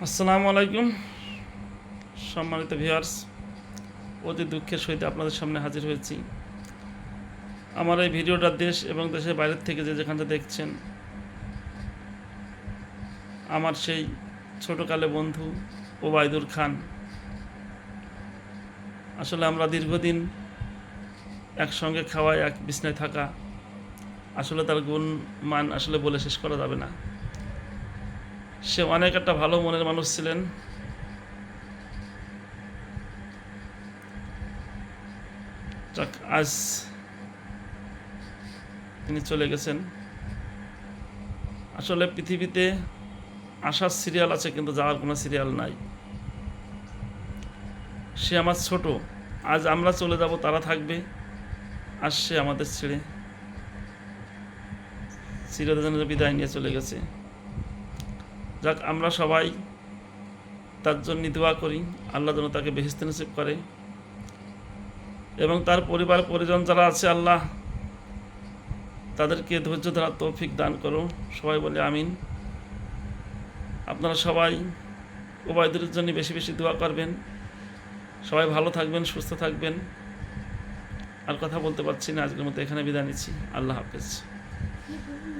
আসসালামু আলাইকুম সম্মানিত ভিউয়ার্স, অতি দুঃখের সহিত আপনাদের সামনে হাজির হয়েছি। আমার এই ভিডিওটা দেশ এবং দেশের বাইরের থেকে যে যেখানটা দেখছেন, আমার সেই ছোটোকালে বন্ধু ওবায়দুর খান। আসলে আমরা দীর্ঘদিন একসঙ্গে খাওয়া, এক বিছনায় থাকা, আসলে তার গুণ মান আসলে বলে শেষ করা যাবে না। সে অনেক একটা ভালো মনের মানুষ ছিলেন। যাক, আজ তিনি চলে গেছেন। আসলে পৃথিবীতে আসার সিরিয়াল আছে, কিন্তু যাওয়ার কোনো সিরিয়াল নাই। সে আমার ছোট, আজ আমরা চলে যাব, তারা থাকবে, আর সে আমাদের ছেড়ে চিরদিনের বিদায় নিয়ে চলে গেছে। যাক, আমরা সবাই তার জন্য দোয়া করি, আল্লাহ যেন তাকে বেহেশতে নসিব করে, এবং তার পরিবার পরিজন যারা আছে, আল্লাহ তাদেরকে ধৈর্য ধরার তৌফিক দান করো। সবাই বলে আমিন। আপনারা সবাই ওবায়দুরের জন্য বেশি বেশি দোয়া করবেন। সবাই ভালো থাকবেন, সুস্থ থাকবেন। আর কথা বলতে পারছি না, আজকের মতো এখানে বিদায় নিচ্ছি। আল্লাহ হাফেজ।